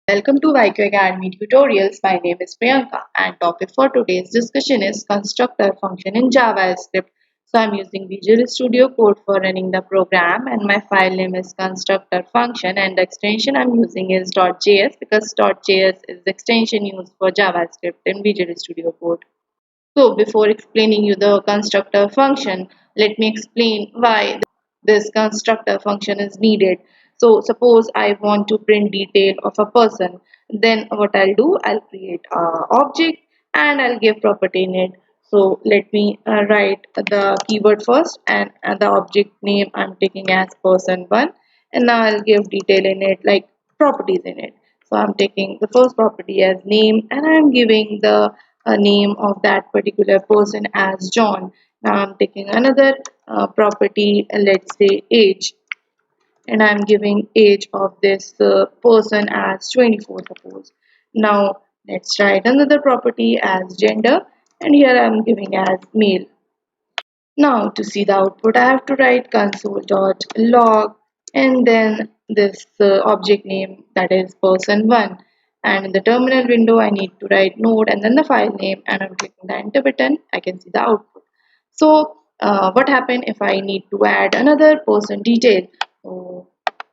Welcome to YQ Academy Tutorials. My name is Priyanka and topic for today's discussion is constructor function in JavaScript. So I'm using Visual Studio Code for running the program and my file name is constructor function and the extension I'm using is .js because .js is the extension used for JavaScript in Visual Studio Code. So before explaining you the constructor function, let me explain why this constructor function is needed. So suppose I want to print detail of a person, then what I'll do, I'll create a object and I'll give property in it. So let me write the keyword first and the object name I'm taking as person1 and now I'll give detail in it like properties in it. So I'm taking the first property as name and I'm giving the name of that particular person as John. Now I'm taking another property, let's say age, and I'm giving age of this person as 24 suppose. Now let's write another property as gender and here I'm giving as male. Now to see the output, I have to write console.log and then this object name that is person1 and in the terminal window I need to write node and then the file name and I'm clicking the enter button. I can see the output. So what happen if I need to add another person detail? So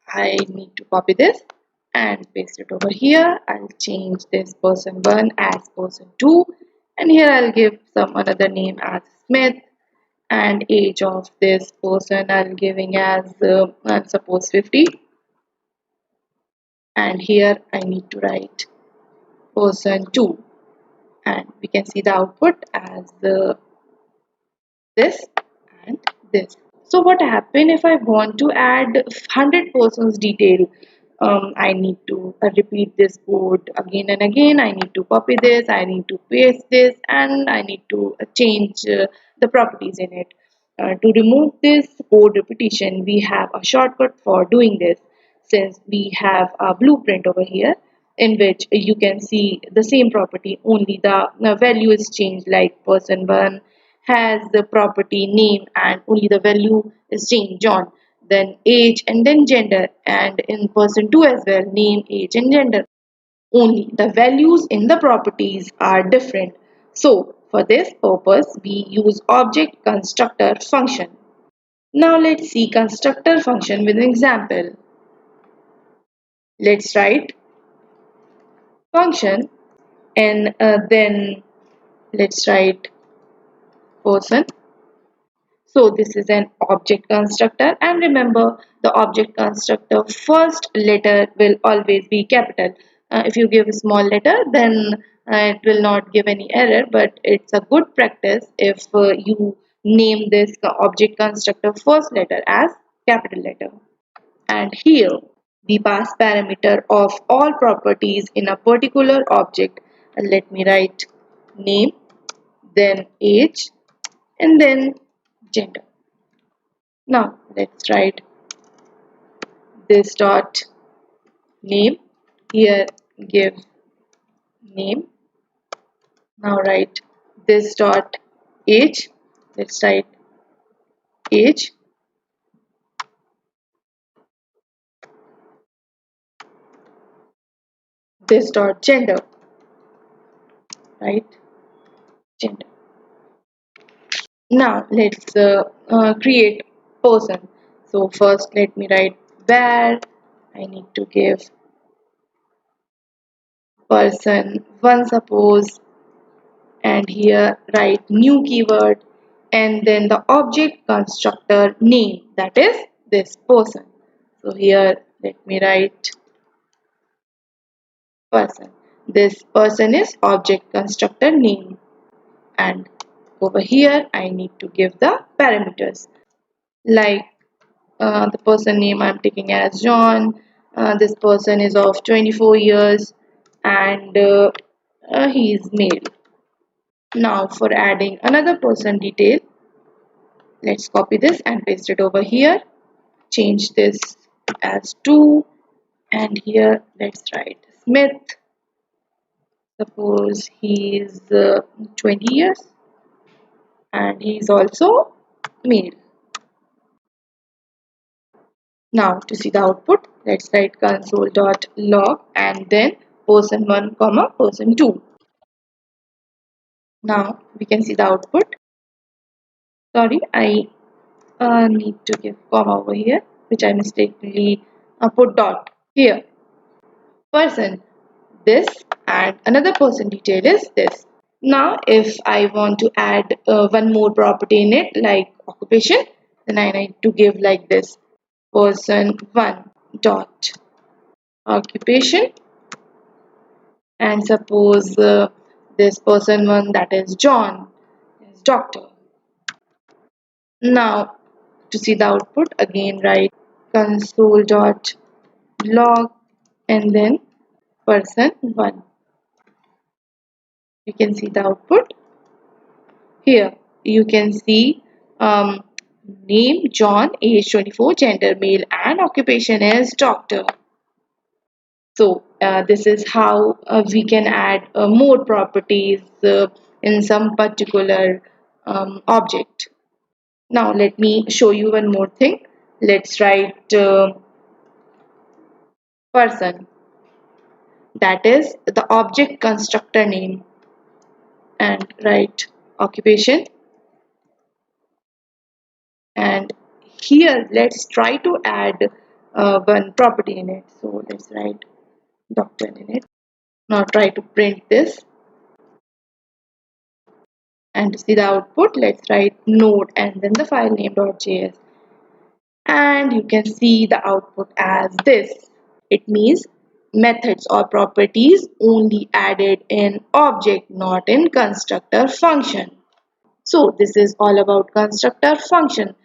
I need to copy this and paste it over here. I'll change this person1 as person2 and here I'll give some another name as Smith and age of this person I'm giving as suppose 50 and here I need to write person 2 and we can see the output as this and this. So what happen if I want to add 100 persons detail? I need to repeat this code again and again. I need to copy this, I need to paste this and I need to change the properties in it. To remove this code repetition, we have a shortcut for doing this since we have a blueprint over here in which you can see the same property, only the value is changed like person1 has the property name and only the value is changed John, then age and then gender, and in person2 as well name, age and gender, only the values in the properties are different. So for this purpose we use object constructor function. Now let's see constructor function with an example. Let's write function and then let's write person. So this is an object constructor and remember the object constructor first letter will always be capital. If you give a small letter then it will not give any error, but it's a good practice if you name this object constructor first letter as capital letter. And here we pass parameter of all properties in a particular object. Let me write name, then age and then gender. Now let's write this dot name, here give name. Now write this dot age, let's write age. This dot gender, right, gender. Now let's create person. So first let me write where I need to give person one suppose and here write new keyword and then the object constructor name, that is this person. So here let me write person. This person is object constructor name and over here I need to give the parameters like the person name I'm taking as John. This person is of 24 years and he is male. Now for adding another person detail, let's copy this and paste it over here. Change this as 2 and here let's write Smith. Suppose he is 20 years and he is also male. Now to see the output, let's write console.log and then person 1 comma person 2. Now we can see the output. Sorry, I need to give comma over here, which I mistakenly put dot here. Person this and another person detail is this. Now if I want to add one more property in it like occupation, then I need to give like this: person 1 dot occupation, and suppose this person 1, that is John, is doctor. Now to see the output, again write console dot log and then person 1. You can see the output here. You can see name John, age 24, gender male, and occupation is doctor. So this is how we can add more properties in some particular object. Now let me show you one more thing. Let's write person, that is the object constructor name, and write occupation. And here let's try to add one property in it. So let's write doctor in it. Now try to print this, and to see the output, let's write node and then the file name.js, and you can see the output as this. It means methods or properties only added in object, not in constructor function. So this is all about constructor function.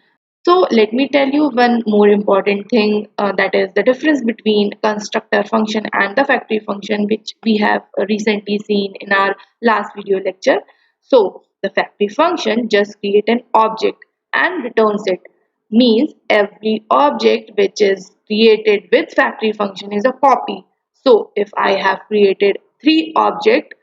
So let me tell you one more important thing, that is the difference between constructor function and the factory function, which we have recently seen in our last video lecture. So the factory function just create an object and returns it. Means every object which is created with factory function is a copy. So if I have created 3 objects,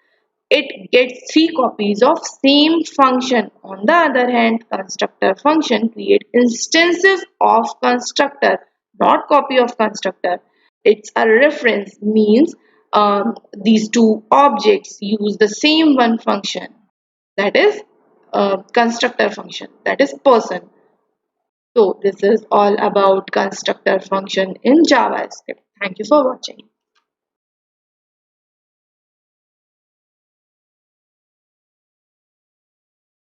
it gets 3 copies of same function. On the other hand, constructor function create instances of constructor, not copy of constructor. It's a reference, means these two objects use the same one function, that is constructor function, that is person. So this is all about constructor function in JavaScript. Thank you for watching.